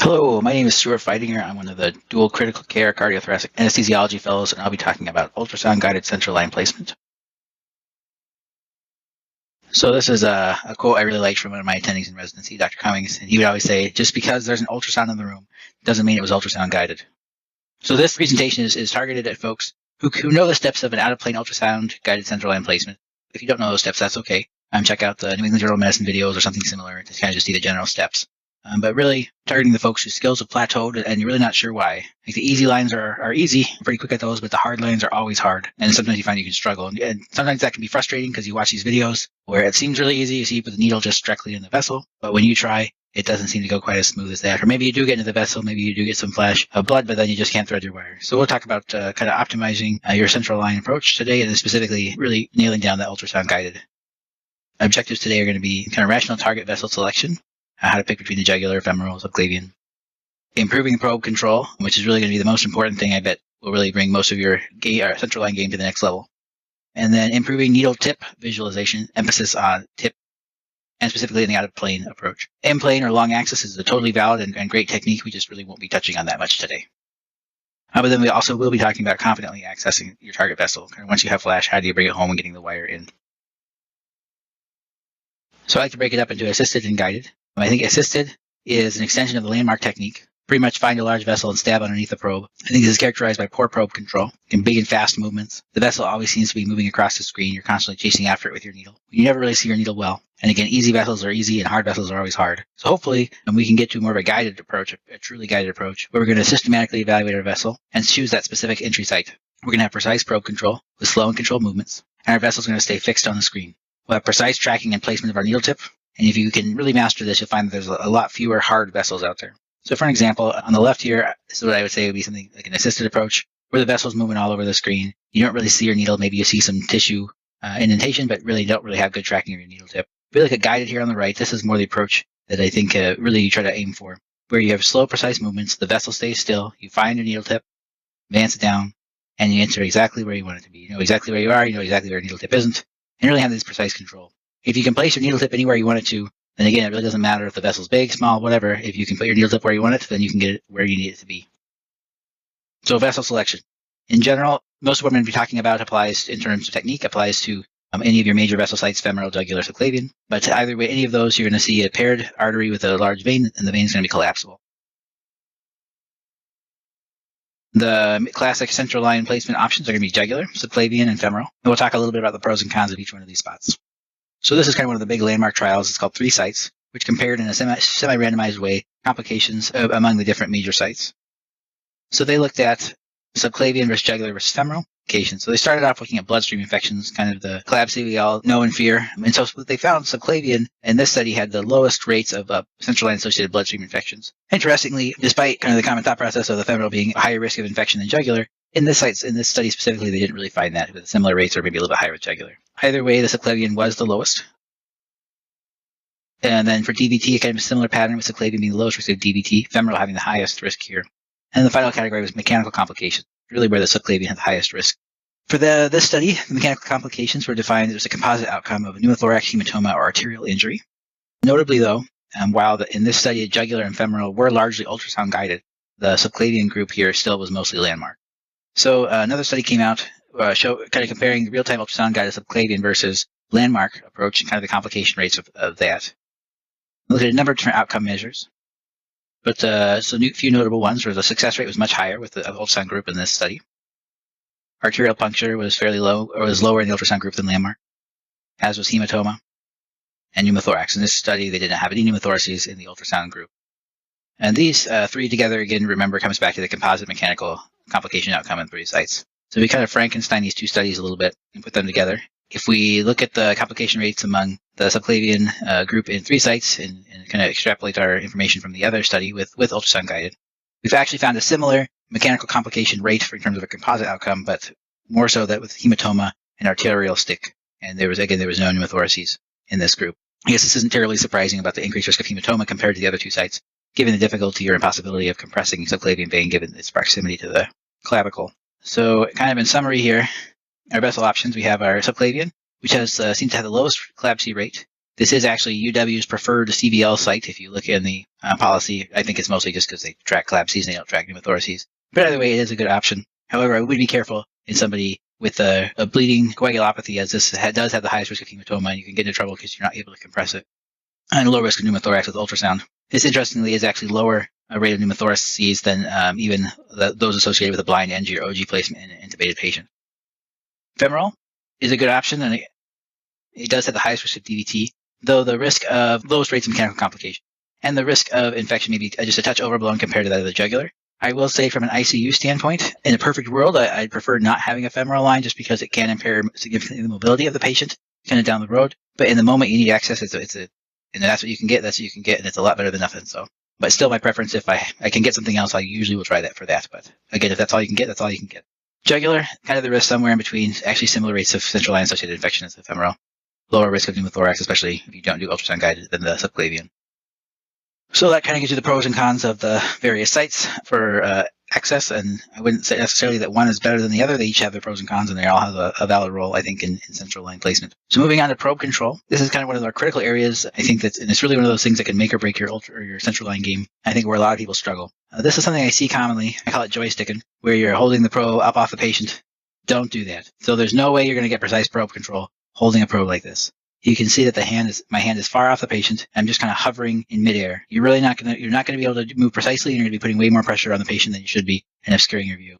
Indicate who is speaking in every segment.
Speaker 1: Hello, my name is Stuart Feichtinger. I'm one of the dual critical care cardiothoracic anesthesiology fellows, and I'll be talking about ultrasound-guided central line placement. So this is a quote I really liked from one of my attendings in residency, Dr. Cummings, and he would always say, just because there's an ultrasound in the room doesn't mean it was ultrasound-guided. So this presentation is targeted at folks who know the steps of an out-of-plane ultrasound-guided central line placement. If you don't know those steps, that's okay. Check out the New England Journal of Medicine videos or something similar to kind of just see the general steps. But really targeting the folks whose skills have plateaued and you're really not sure why. Like the easy lines are easy, pretty quick at those, but the hard lines are always hard. And sometimes you find you can struggle. And sometimes that can be frustrating because you watch these videos where it seems really easy. You see you put the needle just directly in the vessel, but when you try, it doesn't seem to go quite as smooth as that. Or maybe you do get into the vessel, maybe you do get some flash of blood, but then you just can't thread your wire. So we'll talk about kind of optimizing your central line approach today, and specifically really nailing down that ultrasound guided. Objectives today are going to be kind of rational target vessel selection, how to pick between the jugular, femoral, subclavian. Improving probe control, which is really going to be the most important thing I bet will really bring most of your central line game to the next level. And then improving needle tip visualization, emphasis on tip, and specifically in the out-of-plane approach. In-plane or long axis is a totally valid and great technique. We just really won't be touching on that much today. But then we also will be talking about confidently accessing your target vessel. Kind of once you have flash, how do you bring it home and getting the wire in? So I like to break it up into assisted and guided. I think assisted is an extension of the landmark technique. Pretty much find a large vessel and stab underneath the probe. I think this is characterized by poor probe control and big and fast movements. The vessel always seems to be moving across the screen. You're constantly chasing after it with your needle. You never really see your needle well. And again, easy vessels are easy and hard vessels are always hard. So hopefully we can get to more of a guided approach, a truly guided approach, where we're going to systematically evaluate our vessel and choose that specific entry site. We're going to have precise probe control with slow and controlled movements, and our vessel is going to stay fixed on the screen. We'll have precise tracking and placement of our needle tip. And if you can really master this, you'll find that there's a lot fewer hard vessels out there. So for an example, on the left here, this is what I would say would be something like an assisted approach, where the vessel's moving all over the screen. You don't really see your needle. Maybe you see some tissue indentation, but really don't really have good tracking of your needle tip. If you look at guided here on the right, this is more the approach that I think really you try to aim for, where you have slow, precise movements. The vessel stays still. You find your needle tip, advance it down, and you enter exactly where you want it to be. You know exactly where you are. You know exactly where your needle tip isn't, and really have this precise control. If you can place your needle tip anywhere you want it to, then again, it really doesn't matter if the vessel's big, small, whatever. If you can put your needle tip where you want it, then you can get it where you need it to be. So vessel selection. In general, most of what I'm going to be talking about applies in terms of technique, applies to any of your major vessel sites, femoral, jugular, subclavian. But either way, any of those, you're going to see a paired artery with a large vein, and the vein is going to be collapsible. The classic central line placement options are going to be jugular, subclavian, and femoral. And we'll talk a little bit about the pros and cons of each one of these spots. So this is kind of one of the big landmark trials. It's called 3 Sites, which compared in a semi-randomized way complications among the different major sites. So they looked at subclavian versus jugular versus femoral complications. So they started off looking at bloodstream infections, kind of the collapse we all know and fear. And so what they found, subclavian in this study had the lowest rates of central line associated bloodstream infections. Interestingly, despite kind of the common thought process of the femoral being a higher risk of infection than jugular, in this study specifically, they didn't really find that, with similar rates or maybe a little bit higher with jugular. Either way, the subclavian was the lowest. And then for DVT, kind of a similar pattern with subclavian being the lowest risk of DVT, femoral having the highest risk here. And the final category was mechanical complications, really where the subclavian had the highest risk. For this study, the mechanical complications were defined as a composite outcome of a pneumothorax, hematoma, or arterial injury. Notably, though, while in this study, jugular and femoral were largely ultrasound guided, the subclavian group here still was mostly landmark. So another study came out, kind of comparing the real-time ultrasound guided subclavian versus landmark approach and kind of the complication rates of that. Look at a number of different outcome measures. But few notable ones were the success rate was much higher with the ultrasound group in this study. Arterial puncture was fairly low, or was lower in the ultrasound group than landmark, as was hematoma and pneumothorax. In this study, they didn't have any pneumothoraces in the ultrasound group. And these 3 together, again, remember, comes back to the composite mechanical complication outcome in 3 sites. So we kind of Frankenstein these 2 studies a little bit and put them together. If we look at the complication rates among the subclavian group in 3 sites and kind of extrapolate our information from the other study with ultrasound guided, we've actually found a similar mechanical complication rate in terms of a composite outcome, but more so that with hematoma and arterial stick. And there was no pneumothoraces in this group. I guess this isn't terribly surprising about the increased risk of hematoma compared to the other 2 sites, given the difficulty or impossibility of compressing subclavian vein given its proximity to the clavicle. So kind of in summary here, our vessel options, we have our subclavian, which seems to have the lowest collapse rate. This is actually UW's preferred CVL site. If you look in the policy, I think it's mostly just because they track collapses and they don't track pneumothoraces. But either way, it is a good option. However, I would be careful in somebody with a bleeding coagulopathy, as this does have the highest risk of hematoma, and you can get into trouble because you're not able to compress it. And low risk of pneumothorax with ultrasound. This, interestingly, is actually lower rate of pneumothoraces than even those associated with a blind NG or OG placement in an intubated patient. Femoral is a good option, and it does have the highest risk of DVT, though the risk of lowest rates of mechanical complication and the risk of infection may be just a touch overblown compared to that of the jugular. I will say from an ICU standpoint, in a perfect world, I'd prefer not having a femoral line just because it can impair significantly the mobility of the patient kind of down the road. But in the moment you need access, and that's what you can get, and it's a lot better than nothing. So, but still my preference, if I can get something else, I usually will try that for that. But again, if that's all you can get, that's all you can get. Jugular, kind of the risk somewhere in between, actually similar rates of central line associated infection as the femoral. Lower risk of pneumothorax, especially if you don't do ultrasound guided, than the subclavian. So that kind of gives you the pros and cons of the various sites for access, and I wouldn't say necessarily that one is better than the other. They each have their pros and cons, and they all have a valid role, I think, in central line placement. So moving on to probe control. This is kind of one of our critical areas, I think, and it's really one of those things that can make or break your central line game, I think, where a lot of people struggle. This is something I see commonly. I call it joysticking, where you're holding the probe up off the patient. Don't do that. So there's no way you're going to get precise probe control holding a probe like this. You can see that my hand is far off the patient. I'm just kind of hovering in midair. You're not going to be able to move precisely, and you're going to be putting way more pressure on the patient than you should be and obscuring your view.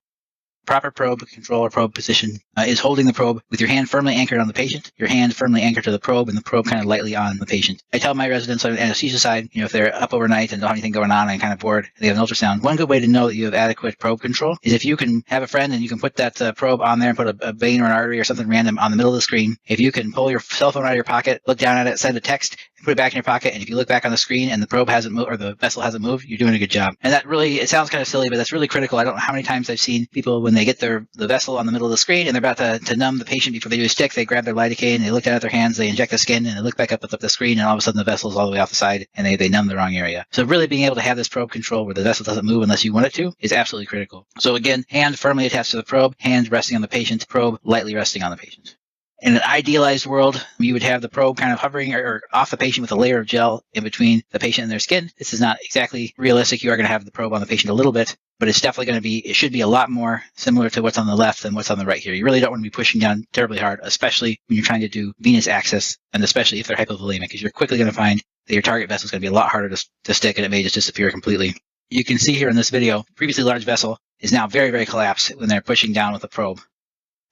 Speaker 1: Proper probe control or probe position is holding the probe with your hand firmly anchored on the patient, your hand firmly anchored to the probe, and the probe kind of lightly on the patient. I tell my residents on the anesthesia side, if they're up overnight and don't have anything going on and kind of bored, and they have an ultrasound, one good way to know that you have adequate probe control is if you can have a friend and you can put that probe on there and put a vein or an artery or something random on the middle of the screen. If you can pull your cell phone out of your pocket, look down at it, send a text, and put it back in your pocket, and if you look back on the screen and the probe hasn't moved or the vessel hasn't moved, you're doing a good job. And that really, it sounds kind of silly, but that's really critical. I don't know how many times I've seen people when they get the vessel on the middle of the screen and they're about to numb the patient before they do a stick, they grab their lidocaine, they look down at their hands, they inject the skin, and they look back up at the screen, and all of a sudden the vessel's all the way off the side, and they numb the wrong area. So really being able to have this probe control where the vessel doesn't move unless you want it to is absolutely critical. So again, hand firmly attached to the probe, hand resting on the patient, probe lightly resting on the patient. In an idealized world, you would have the probe kind of hovering or off the patient with a layer of gel in between the patient and their skin. This is not exactly realistic. You are going to have the probe on the patient a little bit, but it's definitely going to be, it should be a lot more similar to what's on the left than what's on the right here. You really don't want to be pushing down terribly hard, especially when you're trying to do venous access, and especially if they're hypovolemic, because you're quickly going to find that your target vessel is going to be a lot harder to stick, and it may just disappear completely. You can see here in this video, previously large vessel is now very, very collapsed when they're pushing down with the probe.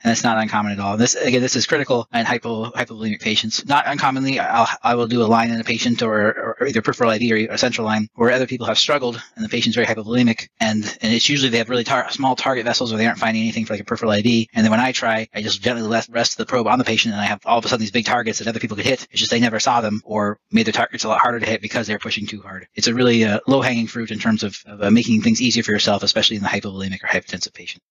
Speaker 1: And that's not uncommon at all. This is critical in hypovolemic patients. Not uncommonly, I will do a line in a patient or either peripheral IV or a central line where other people have struggled and the patient's very hypovolemic. And it's usually they have really small target vessels or they aren't finding anything for like a peripheral IV. And then when I try, I just gently rest the probe on the patient and I have all of a sudden these big targets that other people could hit. It's just they never saw them or made their targets a lot harder to hit because they're pushing too hard. It's a really low-hanging fruit in terms of making things easier for yourself, especially in the hypovolemic or hypotensive patient.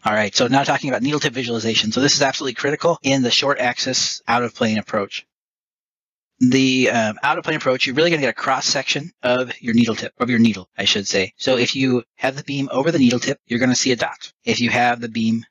Speaker 1: All right, so now talking about needle tip visualization. So this is absolutely critical in the short axis out-of-plane approach. The out-of-plane approach, you're really going to get a cross-section of your needle tip, of your needle, I should say. So if you have the beam over the needle tip, you're going to see a dot. If you have the beam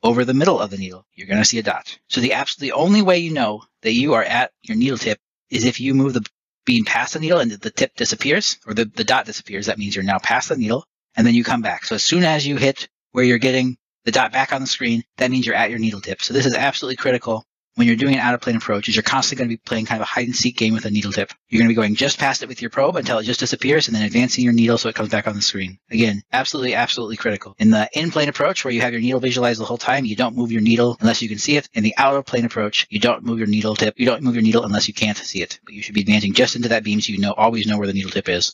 Speaker 1: over the middle of the needle, you're going to see a dot. So the only way you know that you are at your needle tip is if you move the beam past the needle and the tip disappears, or the dot disappears. That means you're now past the needle, and then you come back. So as soon as you hit where you're getting the dot back on the screen, that means you're at your needle tip. So this is absolutely critical when you're doing an out-of-plane approach, is you're constantly going to be playing kind of a hide-and-seek game with a needle tip. You're going to be going just past it with your probe until it just disappears and then advancing your needle so it comes back on the screen. Again, absolutely, absolutely critical. In the in-plane approach, where you have your needle visualized the whole time, you don't move your needle unless you can see it. In the out-of-plane approach, you don't move your needle tip. You don't move your needle unless you can't see it. But you should be advancing just into that beam so you always know where the needle tip is.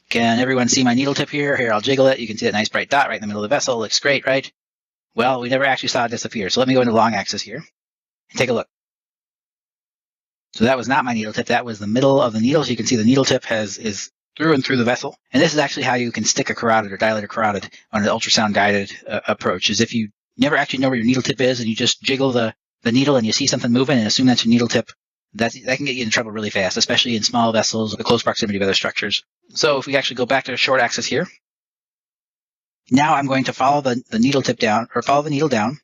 Speaker 1: Can everyone see my needle tip here? Here, I'll jiggle it. You can see that nice bright dot right in the middle of the vessel. Looks great, right? Well, we never actually saw it disappear. So let me go into long axis here and take a look. So that was not my needle tip. That was the middle of the needle. So you can see the needle tip is through and through the vessel. And this is actually how you can stick a carotid or dilate a carotid on an ultrasound guided approach, is if you never actually know where your needle tip is and you just jiggle the needle and you see something moving and assume that's your needle tip, that can get you in trouble really fast, especially in small vessels with close proximity of other structures. So if we actually go back to the short axis here, now I'm going to follow the needle tip down, or follow the needle down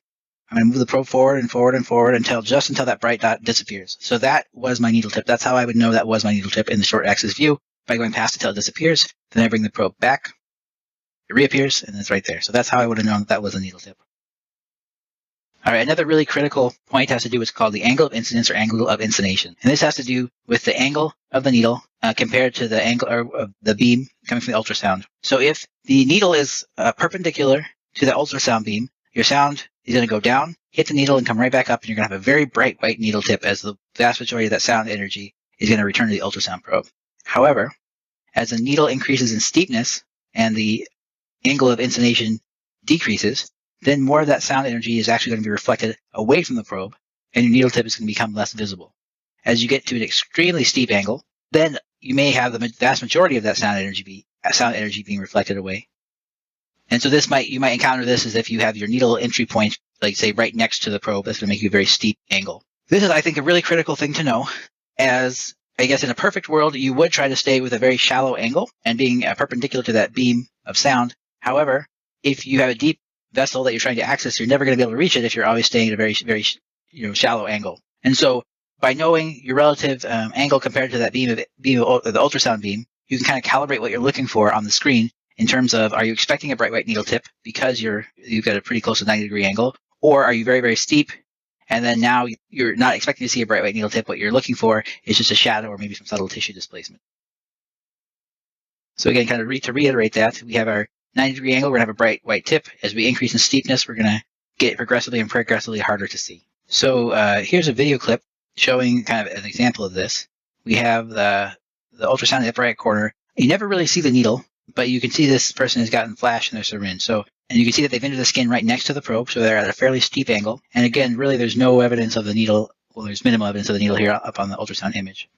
Speaker 1: I'm going to move the probe forward and forward and forward until that bright dot disappears. So that was my needle tip. That's how I would know that was my needle tip in the short axis view. By going past it until it disappears, then I bring the probe back, it reappears, and it's right there. So that's how I would have known that was a needle tip. All right, another really critical point has to do with what's called the angle of incidence or angle of inclination. And this has to do with the angle of the needle compared to the angle of the beam coming from the ultrasound. So if the needle is perpendicular to the ultrasound beam, your sound is going to go down, hit the needle, and come right back up, and you're going to have a very bright white needle tip as the vast majority of that sound energy is going to return to the ultrasound probe. However, as the needle increases in steepness and the angle of inclination decreases, then more of that sound energy is actually going to be reflected away from the probe, and your needle tip is going to become less visible. As you get to an extremely steep angle, then you may have the vast majority of that sound energy being reflected away. And so you might encounter this as if you have your needle entry point, like say right next to the probe. That's going to make you a very steep angle. This is, I think, a really critical thing to know, as I guess in a perfect world, you would try to stay with a very shallow angle and being perpendicular to that beam of sound. However, if you have a deep vessel that you're trying to access, you're never going to be able to reach it if you're always staying at a very, very shallow angle. And so by knowing your relative angle compared to that beam of the ultrasound beam, you can kind of calibrate what you're looking for on the screen in terms of, are you expecting a bright white needle tip because you've got a pretty close to 90-degree angle, or are you very, very steep, and then now you're not expecting to see a bright white needle tip. What you're looking for is just a shadow or maybe some subtle tissue displacement. So again, kind of to reiterate that, we have our 90-degree angle, we're going to have a bright white tip. As we increase in steepness, we're going to get progressively harder to see. So here's a video clip showing kind of an example of this. We have the ultrasound in the upper right corner. You never really see the needle, but you can see this person has gotten flash in their syringe. And you can see that they've entered the skin right next to the probe, so they're at a fairly steep angle. And again, really there's no evidence of the needle. Well, there's minimal evidence of the needle here up on the ultrasound image.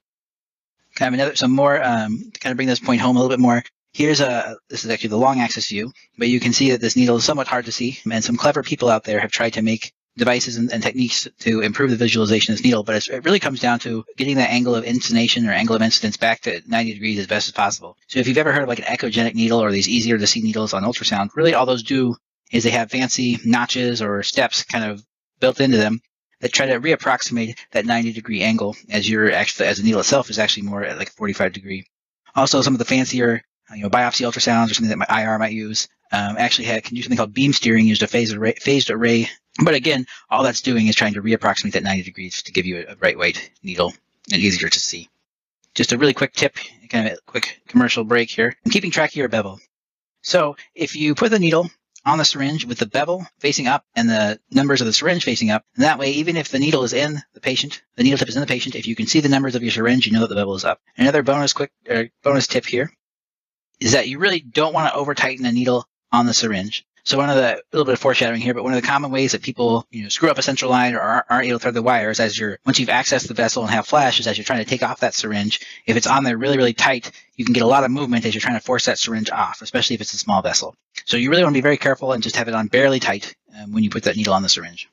Speaker 1: Kind of some more, to kind of bring this point home a little bit more. This is actually the long axis view, but you can see that this needle is somewhat hard to see, and some clever people out there have tried to make devices and techniques to improve the visualization of this needle, but it really comes down to getting that angle of inclination or angle of incidence back to 90 degrees as best as possible. So if you've ever heard of like an echogenic needle or these easier to see needles on ultrasound, really all those do is they have fancy notches or steps kind of built into them that try to reapproximate that 90-degree angle as the needle itself is actually more at like 45-degree. Also, some of the fancier biopsy ultrasounds or something that my IR might use actually can do something called beam steering, used a phased array. But again, all that's doing is trying to reapproximate that 90 degrees to give you a bright white needle and easier to see. Just a really quick tip, kind of a quick commercial break here. I'm keeping track of your bevel. So if you put the needle on the syringe with the bevel facing up and the numbers of the syringe facing up, and that way, even if the needle is in the patient, the needle tip is in the patient, if you can see the numbers of your syringe, you know that the bevel is up. Another bonus tip here is that you really don't want to over tighten the needle on the syringe. So a little bit of foreshadowing here, but one of the common ways that people screw up a central line or aren't able to thread the wire is once you've accessed the vessel and have flash, is as you're trying to take off that syringe. If it's on there really, really tight, you can get a lot of movement as you're trying to force that syringe off, especially if it's a small vessel. So you really want to be very careful and just have it on barely tight when you put that needle on the syringe.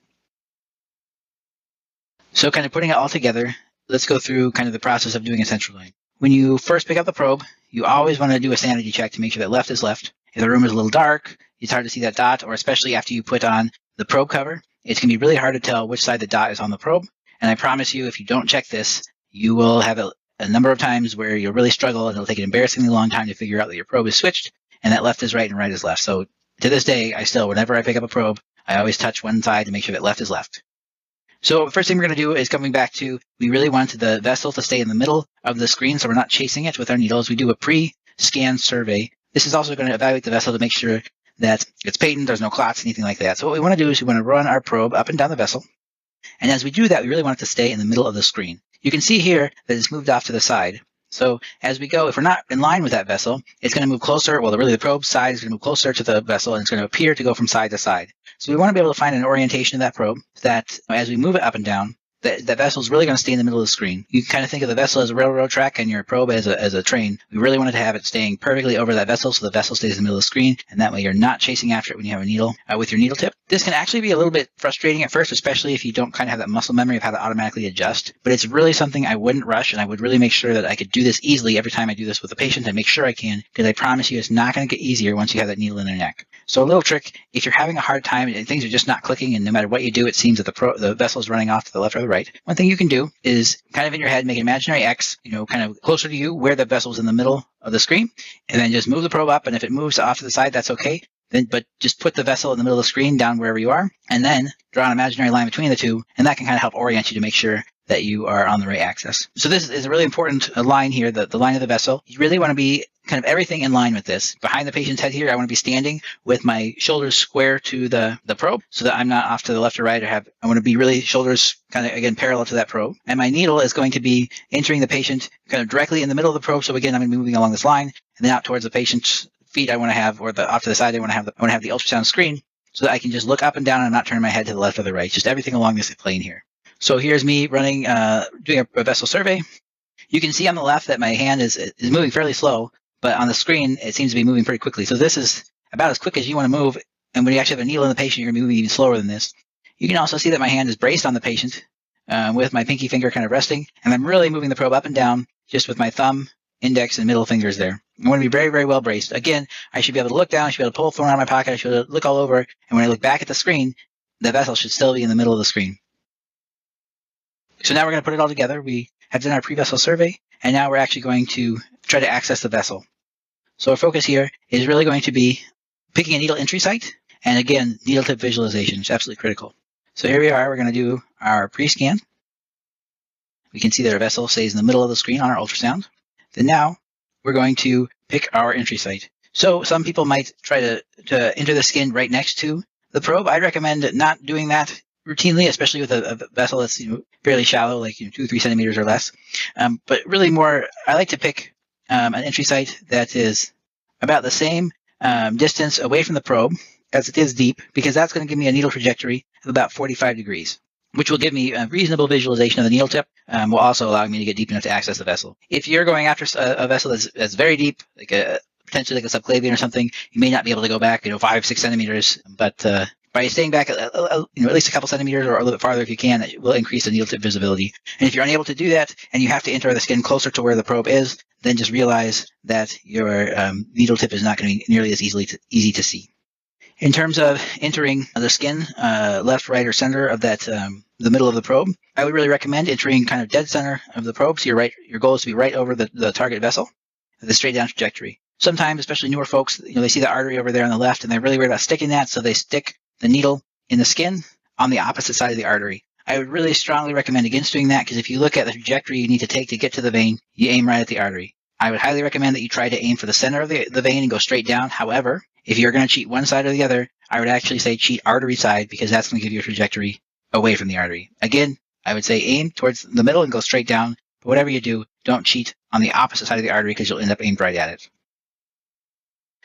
Speaker 1: So kind of putting it all together, let's go through kind of the process of doing a central line. When you first pick up the probe, you always want to do a sanity check to make sure that left is left. If the room is a little dark, it's hard to see that dot, or especially after you put on the probe cover, it's going to be really hard to tell which side the dot is on the probe. And I promise you, if you don't check this, you will have a number of times where you'll really struggle, and it'll take an embarrassingly long time to figure out that your probe is switched, and that left is right and right is left. So to this day, whenever I pick up a probe, I always touch one side to make sure that left is left. So the first thing we're going to do is coming back to, we really want the vessel to stay in the middle of the screen, so we're not chasing it with our needles. We do a pre-scan survey. This is also going to evaluate the vessel to make sure that it's patent, there's no clots, anything like that. So what we want to do is we want to run our probe up and down the vessel. And as we do that, we really want it to stay in the middle of the screen. You can see here that it's moved off to the side. So as we go, if we're not in line with that vessel, it's going to move closer. Well, the probe side is going to move closer to the vessel, and it's going to appear to go from side to side. So we want to be able to find an orientation of that probe that as we move it up and down, that vessel is really going to stay in the middle of the screen. You can kind of think of the vessel as a railroad track and your probe as a train. We really wanted to have it staying perfectly over that vessel so the vessel stays in the middle of the screen, and that way you're not chasing after it when you have a needle with your needle tip. This can actually be a little bit frustrating at first, especially if you don't kind of have that muscle memory of how to automatically adjust. But it's really something I wouldn't rush, and I would really make sure that I could do this easily every time I do this with a patient. I make sure I can, because I promise you it's not going to get easier once you have that needle in their neck. So a little trick, if you're having a hard time and things are just not clicking, and no matter what you do, it seems that the vessel is running off to the left or the right, one thing you can do is kind of in your head make an imaginary X, kind of closer to you where the vessel's in the middle of the screen, and then just move the probe up, and if it moves off to the side, that's okay. But just put the vessel in the middle of the screen down wherever you are, and then draw an imaginary line between the two, and that can kind of help orient you to make sure that you are on the right axis. So this is a really important line here, the line of the vessel. You really want to be kind of everything in line with this. Behind the patient's head here, I want to be standing with my shoulders square to the probe so that I'm not off to the left or right. I want to be really shoulders kind of, again, parallel to that probe. And my needle is going to be entering the patient kind of directly in the middle of the probe. So again, I'm going to be moving along this line, and then out towards the patient's feet I want to have, or off to the side I want to have the ultrasound screen so that I can just look up and down and I'm not turning my head to the left or the right, just everything along this plane here. So here's me running, doing a vessel survey. You can see on the left that my hand is moving fairly slow, but on the screen it seems to be moving pretty quickly. So this is about as quick as you want to move, and when you actually have a needle in the patient, you're going to be moving even slower than this. You can also see that my hand is braced on the patient with my pinky finger kind of resting, and I'm really moving the probe up and down just with my thumb, index, and middle fingers there. I want to be very, very well braced. Again, I should be able to look down, I should be able to pull a phone out of my pocket, I should be able to look all over, and when I look back at the screen, the vessel should still be in the middle of the screen. So now we're going to put it all together. We have done our pre-vessel survey, and now we're actually going to try to access the vessel. So our focus here is really going to be picking a needle entry site, and again, needle tip visualization is absolutely critical. So here we are. We're going to do our pre-scan. We can see that our vessel stays in the middle of the screen on our ultrasound. Then now we're going to pick our entry site. So some people might try to enter the skin right next to the probe. I'd recommend not doing that routinely, especially with a vessel that's fairly shallow, like 2 or 3 centimeters or less. But really more, I like to pick an entry site that is about the same distance away from the probe as it is deep, because that's going to give me a needle trajectory of about 45 degrees, which will give me a reasonable visualization of the needle tip, while also allowing me to get deep enough to access the vessel. If you're going after a vessel that's very deep, like potentially like a subclavian or something, you may not be able to go back 5, 6 centimeters, but by staying back at least a couple centimeters or a little bit farther if you can, it will increase the needle tip visibility. And if you're unable to do that and you have to enter the skin closer to where the probe is, then just realize that your needle tip is not going to be nearly as easy to see. In terms of entering the skin, left, right, or center of that the middle of the probe, I would really recommend entering kind of dead center of the probe. So your goal is to be right over the target vessel, the straight down trajectory. Sometimes, especially newer folks, they see the artery over there on the left and they're really worried about sticking that, so they stick the needle in the skin on the opposite side of the artery. I would really strongly recommend against doing that, because if you look at the trajectory you need to take to get to the vein, you aim right at the artery. I would highly recommend that you try to aim for the center of the vein and go straight down. However, if you're going to cheat one side or the other, I would actually say cheat artery side, because that's going to give you a trajectory away from the artery. Again, I would say aim towards the middle and go straight down, but whatever you do, don't cheat on the opposite side of the artery, because you'll end up aimed right at it.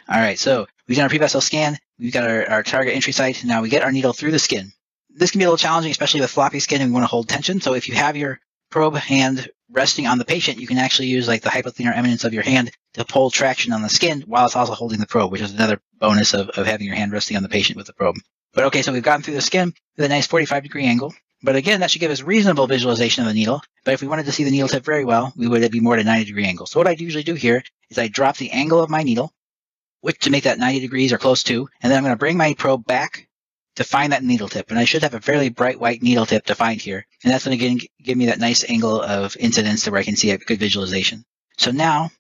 Speaker 1: All right, so we've done our pre-vessel scan. We've got our target entry site. Now we get our needle through the skin. This can be a little challenging, especially with floppy skin, and we want to hold tension. So if you have your probe hand resting on the patient, you can actually use like the hypothenar eminence of your hand to pull traction on the skin while it's also holding the probe, which is another bonus of having your hand resting on the patient with the probe. But okay, so we've gotten through the skin with a nice 45-degree angle. But again, that should give us reasonable visualization of the needle. But if we wanted to see the needle tip very well, we would be more at a 90-degree angle. So what I usually do here is I drop the angle of my needle, which to make that 90 degrees or close to, and then I'm going to bring my probe back to find that needle tip. And I should have a fairly bright white needle tip to find here. And that's going to give me that nice angle of incidence to where I can see a good visualization. So now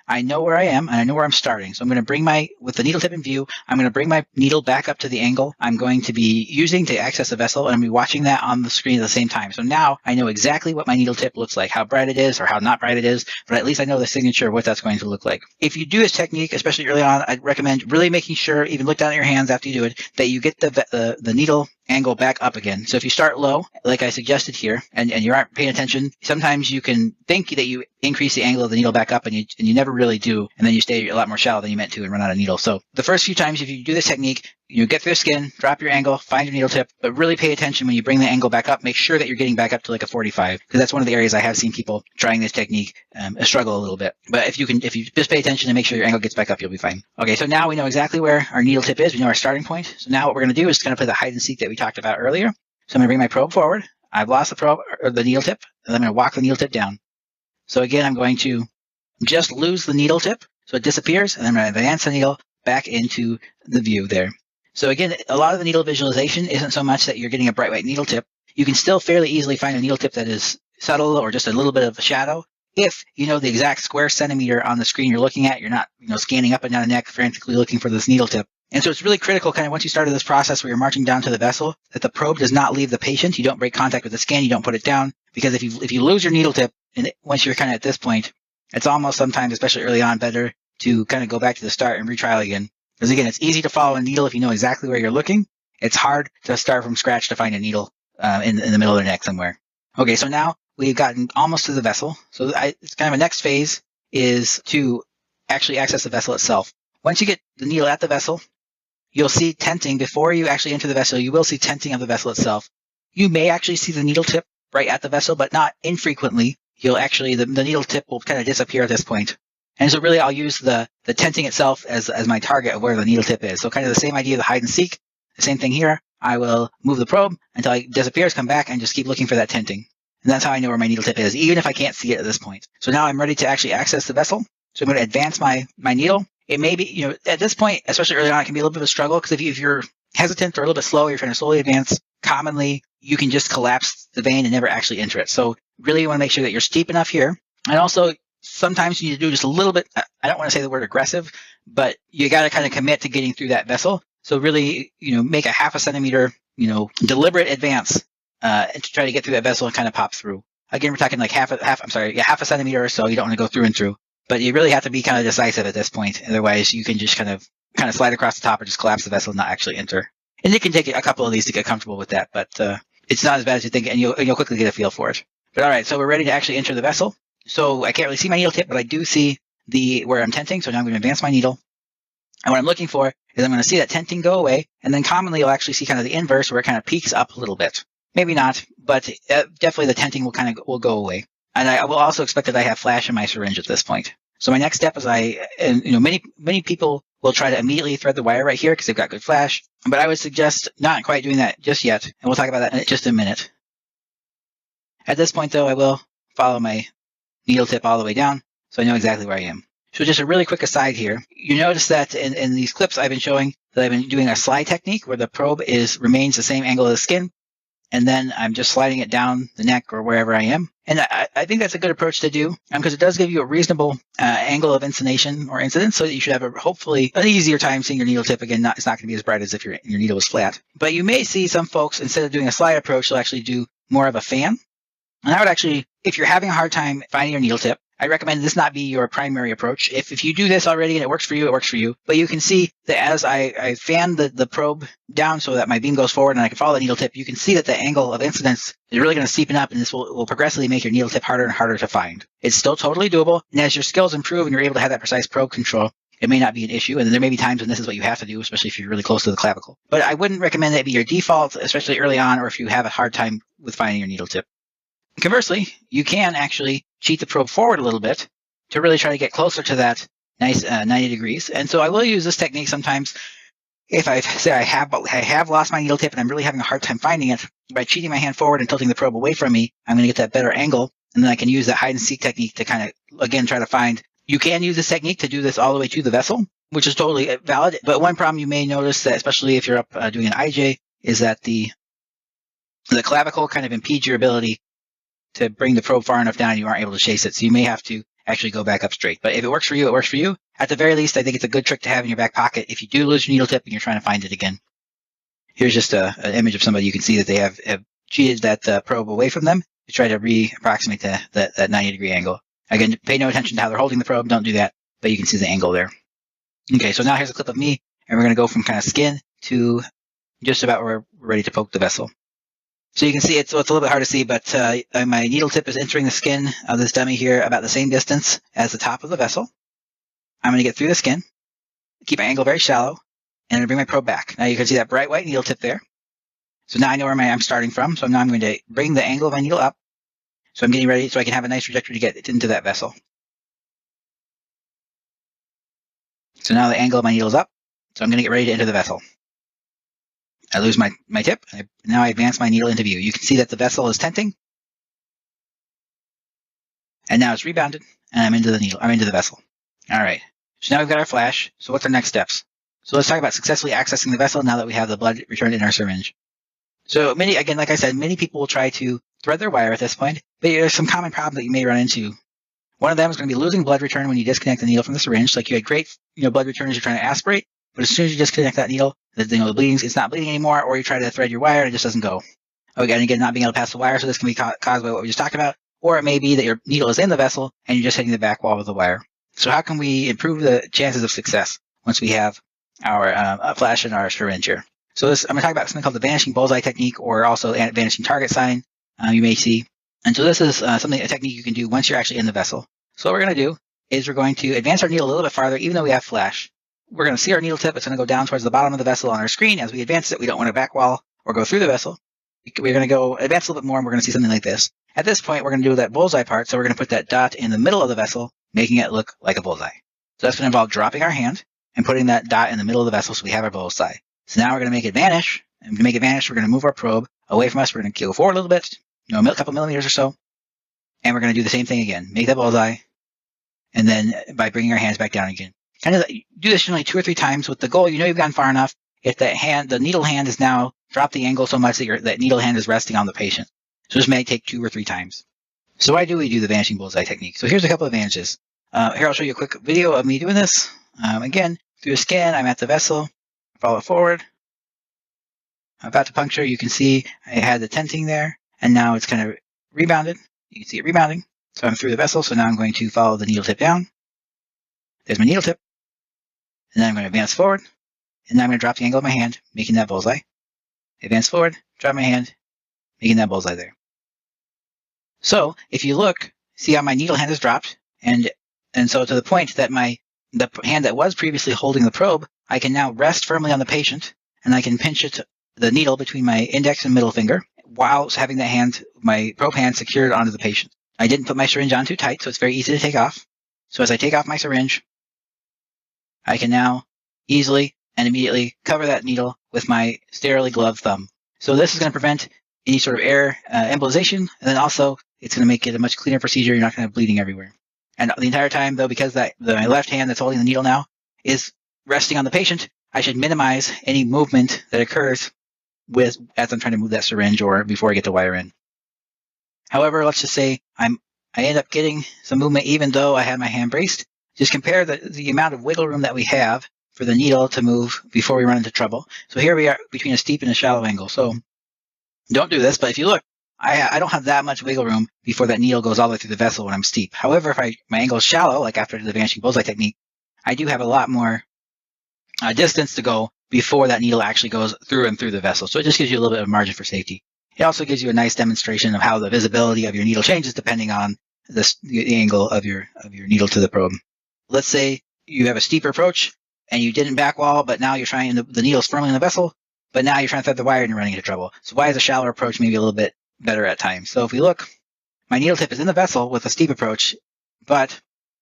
Speaker 1: I know where I am and I know where I'm starting. So I'm going to bring with the needle tip in view, I'm going to bring my needle back up to the angle I'm going to be using to access the vessel, and I'm going to be watching that on the screen at the same time. So now I know exactly what my needle tip looks like, how bright it is or how not bright it is, but at least I know the signature of what that's going to look like. If you do this technique, especially early on, I'd recommend really making sure, even look down at your hands after you do it, that you get the needle angle back up again. So if you start low, like I suggested here, and you aren't paying attention, sometimes you can think that you increase the angle of the needle back up, and you never really do, and then you stay a lot more shallow than you meant to and run out of needle. So the first few times, if you do this technique, you get through the skin, drop your angle, find your needle tip, but really pay attention when you bring the angle back up. Make sure that you're getting back up to like a 45, because that's one of the areas I have seen people trying this technique struggle a little bit. But if you just pay attention and make sure your angle gets back up, you'll be fine. Okay, so now we know exactly where our needle tip is. We know our starting point. So now what we're going to do is kind of play the hide and seek that we talked about earlier. So I'm going to bring my probe forward. I've lost the probe or the needle tip, and I'm going to walk the needle tip down. So again, I'm going to just lose the needle tip, so it disappears, and then I'm going to advance the needle back into the view there. So again, a lot of the needle visualization isn't so much that you're getting a bright white needle tip. You can still fairly easily find a needle tip that is subtle or just a little bit of a shadow. If you know the exact square centimeter on the screen you're looking at, you're not scanning up and down the neck frantically looking for this needle tip. And so it's really critical kind of once you started this process where you're marching down to the vessel that the probe does not leave the patient. You don't break contact with the skin. You don't put it down, because if you lose your needle tip, and once you're kind of at this point, it's almost sometimes, especially early on, better to kind of go back to the start and retry again. Because again, it's easy to follow a needle if you know exactly where you're looking. It's hard to start from scratch to find a needle in the middle of the neck somewhere. Okay, so now we've gotten almost to the vessel. So it's kind of a next phase is to actually access the vessel itself. Once you get the needle at the vessel, you'll see tenting. Before you actually enter the vessel, you will see tenting of the vessel itself. You may actually see the needle tip right at the vessel, but not infrequently. You'll actually, the needle tip will kind of disappear at this point. And so really I'll use the tenting itself as my target of where the needle tip is. So kind of the same idea of the hide and seek. The same thing here. I will move the probe until it disappears, come back, and just keep looking for that tenting. And that's how I know where my needle tip is, even if I can't see it at this point. So now I'm ready to actually access the vessel. So I'm going to advance my needle. It may be, at this point, especially early on, it can be a little bit of a struggle, because if you're hesitant or a little bit slow, you're trying to slowly advance, commonly you can just collapse the vein and never actually enter it. So really you want to make sure that you're steep enough here. And also sometimes you need to do just a little bit, I don't want to say the word aggressive, but you got to kind of commit to getting through that vessel. So really, make a half a centimeter, deliberate advance to try to get through that vessel and kind of pop through. Again, we're talking like half a centimeter or so. You don't want to go through and through, but you really have to be kind of decisive at this point. Otherwise, you can just kind of slide across the top or just collapse the vessel and not actually enter. And it can take a couple of these to get comfortable with that, but it's not as bad as you think, and you'll quickly get a feel for it. But all right, so we're ready to actually enter the vessel. So I can't really see my needle tip, but I do see where I'm tenting. So now I'm going to advance my needle. And what I'm looking for is I'm going to see that tenting go away. And then commonly you'll actually see kind of the inverse where it kind of peaks up a little bit. Maybe not, but definitely the tenting will go away. And I will also expect that I have flash in my syringe at this point. So my next step is many people will try to immediately thread the wire right here because they've got good flash. But I would suggest not quite doing that just yet. And we'll talk about that in just a minute. At this point, though, I will follow my needle tip all the way down so I know exactly where I am. So just a really quick aside here. You notice that in these clips I've been showing that I've been doing a slide technique where the probe remains the same angle as the skin, and then I'm just sliding it down the neck or wherever I am. And I think that's a good approach to do because it does give you a reasonable angle of incidence or incidence, so that you should have hopefully an easier time seeing your needle tip. Again, it's not going to be as bright as if your needle was flat. But you may see some folks, instead of doing a slide approach, they'll actually do more of a fan. And I would actually, if you're having a hard time finding your needle tip, I recommend this not be your primary approach. If you do this already and it works for you, it works for you. But you can see that as I fan the probe down so that my beam goes forward and I can follow the needle tip, you can see that the angle of incidence is really going to steepen up, and this will progressively make your needle tip harder and harder to find. It's still totally doable, and as your skills improve and you're able to have that precise probe control, it may not be an issue, and there may be times when this is what you have to do, especially if you're really close to the clavicle. But I wouldn't recommend that be your default, especially early on, or if you have a hard time with finding your needle tip. Conversely, you can actually cheat the probe forward a little bit to really try to get closer to that nice 90 degrees. And so I will use this technique sometimes if I say I have lost my needle tip and I'm really having a hard time finding it. By cheating my hand forward and tilting the probe away from me, I'm going to get that better angle, and then I can use that hide and seek technique to kind of, again, try to find. You can use this technique to do this all the way to the vessel, which is totally valid. But one problem you may notice, that especially if you're up doing an IJ, is that the clavicle kind of impedes your ability to bring the probe far enough down, you aren't able to chase it. So you may have to actually go back up straight. But if it works for you, it works for you. At the very least, I think it's a good trick to have in your back pocket if you do lose your needle tip and you're trying to find it again. Here's just an image of somebody. You can see that they have cheated that probe away from them to try to re-approximate that 90-degree angle. Again, pay no attention to how they're holding the probe. Don't do that. But you can see the angle there. Okay, so now here's a clip of me, and we're going to go from kind of skin to just about where we're ready to poke the vessel. So you can see it's a little bit hard to see, but my needle tip is entering the skin of this dummy here about the same distance as the top of the vessel. I'm going to get through the skin, keep my angle very shallow, and I'm going to bring my probe back. Now you can see that bright white needle tip there. So now I know where I'm starting from. So now I'm going to bring the angle of my needle up. So I'm getting ready so I can have a nice trajectory to get into that vessel. So now the angle of my needle is up. So I'm going to get ready to enter the vessel. I lose my tip. Now I advance my needle into view. You can see that the vessel is tenting. And now it's rebounded, and I'm into the vessel. All right. So now we've got our flash. So what's our next steps? So let's talk about successfully accessing the vessel now that we have the blood returned in our syringe. So again, like I said, many people will try to thread their wire at this point, but there's some common problems that you may run into. One of them is going to be losing blood return when you disconnect the needle from the syringe. Like you had great, blood return as you're trying to aspirate, but as soon as you disconnect that needle, the bleeding, it's not bleeding anymore, or you try to thread your wire and it just doesn't go. Again, not being able to pass the wire, so this can be caused by what we just talked about, or it may be that your needle is in the vessel and you're just hitting the back wall with the wire. So how can we improve the chances of success once we have our flash in our syringe here? So I'm going to talk about something called the vanishing bullseye technique, or also vanishing target sign, you may see. And so this is a technique you can do once you're actually in the vessel. So what we're going to do is we're going to advance our needle a little bit farther, even though we have flash. We're going to see our needle tip. It's going to go down towards the bottom of the vessel on our screen. As we advance it, we don't want to back wall or go through the vessel. We're going to go advance a little bit more, and we're going to see something like this. At this point, we're going to do that bullseye part. So we're going to put that dot in the middle of the vessel, making it look like a bullseye. So that's going to involve dropping our hand and putting that dot in the middle of the vessel so we have our bullseye. So now we're going to make it vanish. And to make it vanish, we're going to move our probe away from us. We're going to go forward a little bit, a couple millimeters or so. And we're going to do the same thing again. Make that bullseye. And then by bringing our hands back down again. Kind of do this generally 2 or 3 times with the goal. You've gone far enough. If the needle hand is now dropped the angle so much that that needle hand is resting on the patient. So this may take 2 or 3 times. So why do we do the vanishing bullseye technique? So here's a couple of advantages. Here I'll show you a quick video of me doing this. Again, through the skin, I'm at the vessel. Follow it forward. I'm about to puncture. You can see I had the tenting there, and now it's kind of rebounded. You can see it rebounding. So I'm through the vessel, so now I'm going to follow the needle tip down. There's my needle tip. And then I'm going to advance forward, and then I'm going to drop the angle of my hand, making that bullseye. Advance forward, drop my hand, making that bullseye there. So if you look, see how my needle hand is dropped, and so to the point that the hand that was previously holding the probe, I can now rest firmly on the patient, and I can pinch the needle between my index and middle finger while having my probe hand secured onto the patient. I didn't put my syringe on too tight, so it's very easy to take off. So as I take off my syringe, I can now easily and immediately cover that needle with my sterilely gloved thumb. So this is going to prevent any sort of air embolization, and then also it's going to make it a much cleaner procedure. You're not going to have bleeding everywhere. And the entire time, though, because my left hand that's holding the needle now is resting on the patient, I should minimize any movement that occurs as I'm trying to move that syringe or before I get the wire in. However, let's just say I end up getting some movement even though I have my hand braced. Just compare the amount of wiggle room that we have for the needle to move before we run into trouble. So here we are between a steep and a shallow angle. So don't do this, but if you look, I don't have that much wiggle room before that needle goes all the way through the vessel when I'm steep. However, if my angle is shallow, like after the vanishing bullseye technique, I do have a lot more distance to go before that needle actually goes through the vessel. So it just gives you a little bit of margin for safety. It also gives you a nice demonstration of how the visibility of your needle changes depending on the angle of your needle to the probe. Let's say you have a steeper approach and you didn't back wall, but now you're trying the needle's firmly in the vessel, but now you're trying to thread the wire and you're running into trouble. So why is a shallower approach maybe a little bit better at times? So if we look, my needle tip is in the vessel with a steep approach, but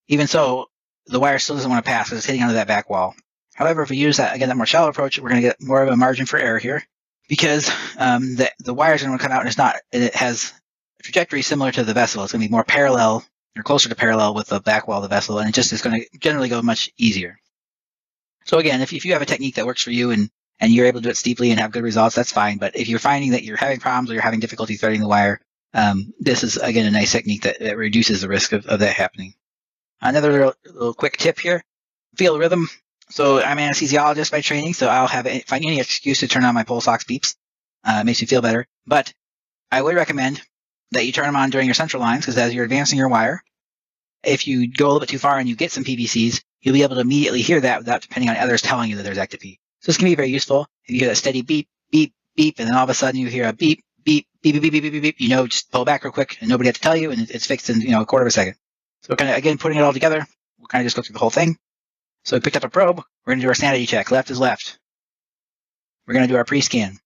Speaker 1: even so, the wire still doesn't want to pass because it's hitting onto that back wall. However, if we use that more shallow approach, we're going to get more of a margin for error here because the wire is going to come out and it has a trajectory similar to the vessel. It's going to be more parallel or closer to parallel with the back wall of the vessel, and it just is going to generally go much easier. So again, if you have a technique that works for you and you're able to do it steeply and have good results, that's fine. But if you're finding that you're having problems or you're having difficulty threading the wire, this is, again, a nice technique that reduces the risk of that happening. Another little quick tip here, feel rhythm. So I'm an anesthesiologist by training, so I'll find any excuse to turn on my pulse ox beeps. It makes me feel better. But I would recommend that you turn them on during your central lines because as you're advancing your wire, if you go a little bit too far and you get some PVCs, you'll be able to immediately hear that without depending on others telling you that there's active P. So this can be very useful. If you hear that steady beep, beep, beep, and then all of a sudden you hear a beep, beep, beep, beep, beep, beep, beep, beep, just pull back real quick and nobody had to tell you and it's fixed in a quarter of a second. So we're kind of, again, putting it all together. We'll kind of just go through the whole thing. So we picked up a probe. We're going to do our sanity check. Left is left. We're going to do our pre-scan.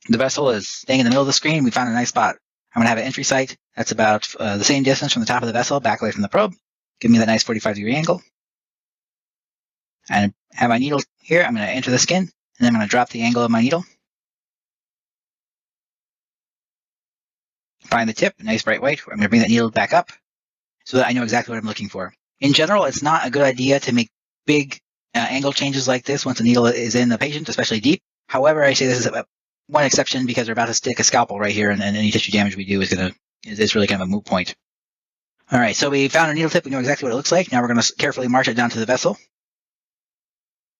Speaker 1: The vessel is staying in the middle of the screen. We found a nice spot. I'm going to have an entry site that's about the same distance from the top of the vessel back away from the probe. Give me that nice 45-degree angle. And have my needle here. I'm going to enter the skin, and then I'm going to drop the angle of my needle. Find the tip, nice bright white. I'm going to bring that needle back up so that I know exactly what I'm looking for. In general, it's not a good idea to make big angle changes like this once the needle is in the patient, especially deep. However, I say this is one exception because we're about to stick a scalpel right here, and any tissue damage we do is really kind of a moot point. All right, so we found a needle tip. We know exactly what it looks like. Now we're going to carefully march it down to the vessel.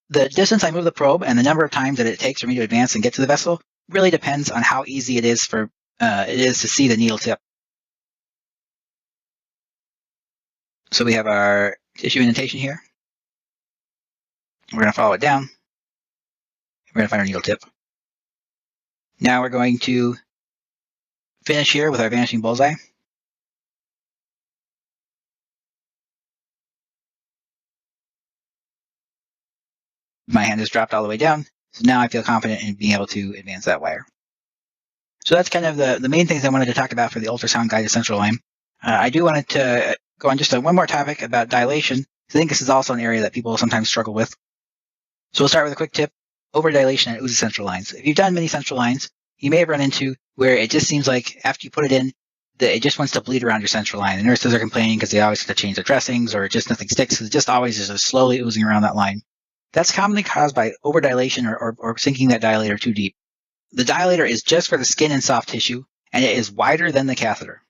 Speaker 1: The distance I move the probe and the number of times that it takes for me to advance and get to the vessel really depends on how easy it is to see the needle tip. So we have our tissue indentation here. We're going to follow it down. We're going to find our needle tip. Now we're going to finish here with our vanishing bullseye. My hand has dropped all the way down, so now I feel confident in being able to advance that wire. So that's kind of the main things I wanted to talk about for the ultrasound guided central line. I do want to go on just one more topic about dilation. I think this is also an area that people sometimes struggle with. So we'll start with a quick tip. Overdilation at oozes central lines. If you've done many central lines, you may have run into where it just seems like after you put it in, that it just wants to bleed around your central line. The nurses are complaining because they always have to change their dressings, or just nothing sticks because it just always is just slowly oozing around that line. That's commonly caused by overdilation or sinking that dilator too deep. The dilator is just for the skin and soft tissue, and it is wider than the catheter.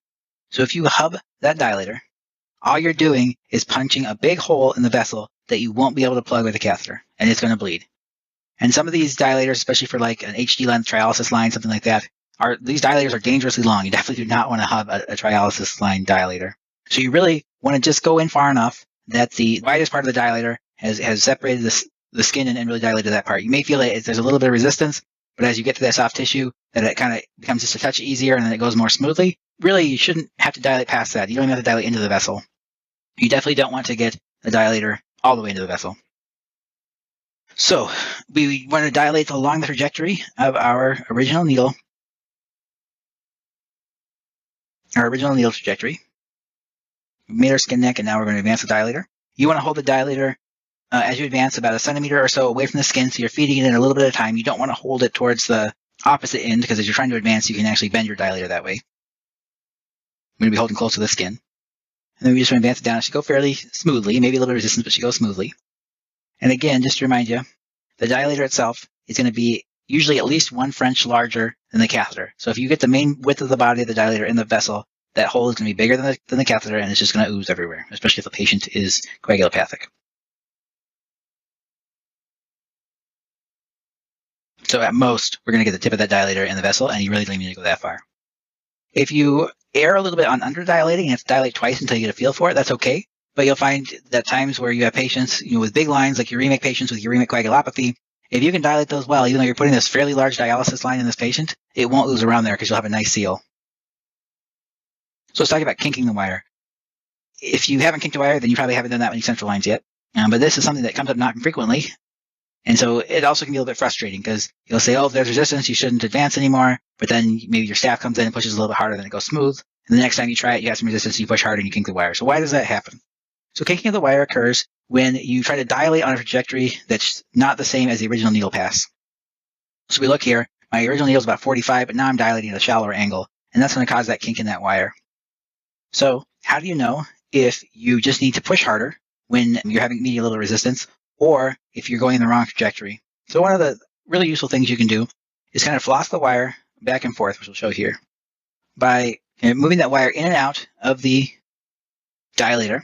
Speaker 1: So if you hub that dilator, all you're doing is punching a big hole in the vessel that you won't be able to plug with a catheter, and it's going to bleed. And some of these dilators, especially for like an HD length trialysis line, something like that, these dilators are dangerously long. You definitely do not want to hub a trialysis line dilator. So you really want to just go in far enough that the widest part of the dilator has separated the skin and really dilated that part. You may feel that there's a little bit of resistance, but as you get to that soft tissue, that it kind of becomes just a touch easier and then it goes more smoothly. Really, you shouldn't have to dilate past that. You don't even have to dilate into the vessel. You definitely don't want to get the dilator all the way into the vessel. So we want to dilate along the trajectory of our original needle. Our original needle trajectory. We made our skin neck, and now we're going to advance the dilator. You want to hold the dilator as you advance about a centimeter or so away from the skin, so you're feeding it in a little bit at a time. You don't want to hold it towards the opposite end, because as you're trying to advance, you can actually bend your dilator that way. I'm going to be holding close to the skin. And then we just want to advance it down. It should go fairly smoothly, maybe a little bit of resistance, but it should go smoothly. And again, just to remind you, the dilator itself is going to be usually at least 1 French larger than the catheter. So if you get the main width of the body of the dilator in the vessel, that hole is going to be bigger than the catheter, and it's just going to ooze everywhere, especially if the patient is coagulopathic. So at most, we're going to get the tip of that dilator in the vessel, and you really don't need to go that far. If you err a little bit on underdilating and have to dilate twice until you get a feel for it, that's okay. But you'll find that times where you have patients, with big lines, like uremic patients with uremic coagulopathy, if you can dilate those well, even though you're putting this fairly large dialysis line in this patient, it won't ooze around there because you'll have a nice seal. So let's talk about kinking the wire. If you haven't kinked a wire, then you probably haven't done that many central lines yet. But this is something that comes up not infrequently. And so it also can be a little bit frustrating because you'll say, oh, if there's resistance, you shouldn't advance anymore. But then maybe your staff comes in and pushes a little bit harder, then it goes smooth. And the next time you try it, you have some resistance, you push harder, and you kink the wire. So why does that happen? So kinking of the wire occurs when you try to dilate on a trajectory that's not the same as the original needle pass. So we look here. My original needle is about 45, but now I'm dilating at a shallower angle. And that's going to cause that kink in that wire. So how do you know if you just need to push harder when you're having a little resistance, or if you're going in the wrong trajectory? So one of the really useful things you can do is kind of floss the wire back and forth, which we'll show here, by moving that wire in and out of the dilator.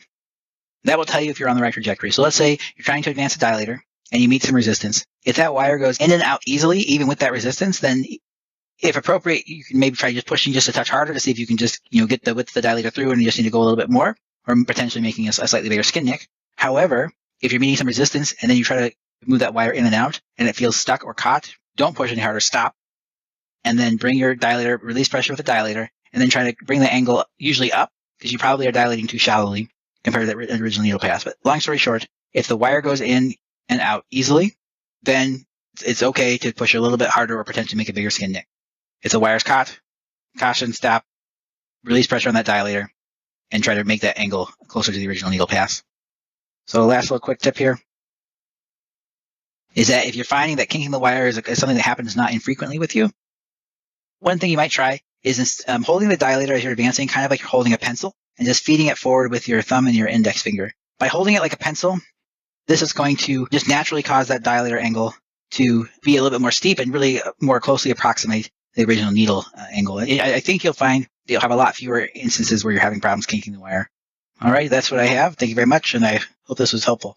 Speaker 1: That will tell you if you're on the right trajectory. So let's say you're trying to advance a dilator and you meet some resistance. If that wire goes in and out easily, even with that resistance, then if appropriate, you can maybe try just pushing just a touch harder to see if you can just get the width of the dilator through, and you just need to go a little bit more, or potentially making a slightly bigger skin nick. However, if you're meeting some resistance and then you try to move that wire in and out and it feels stuck or caught, don't push any harder, stop, and then bring your dilator, release pressure with the dilator, and then try to bring the angle usually up, because you probably are dilating too shallowly compared to that original needle pass. But long story short, if the wire goes in and out easily, then it's okay to push a little bit harder or potentially make a bigger skin nick. If the wire's caught, caution, stop, release pressure on that dilator, and try to make that angle closer to the original needle pass. So last little quick tip here is that if you're finding that kinking the wire is something that happens not infrequently with you, one thing you might try is holding the dilator as you're advancing, kind of like you're holding a pencil, and just feeding it forward with your thumb and your index finger. By holding it like a pencil, this is going to just naturally cause that dilator angle to be a little bit more steep and really more closely approximate the original needle angle. I think you'll find you'll have a lot fewer instances where you're having problems kinking the wire. All right, that's what I have. Thank you very much, and I hope this was helpful.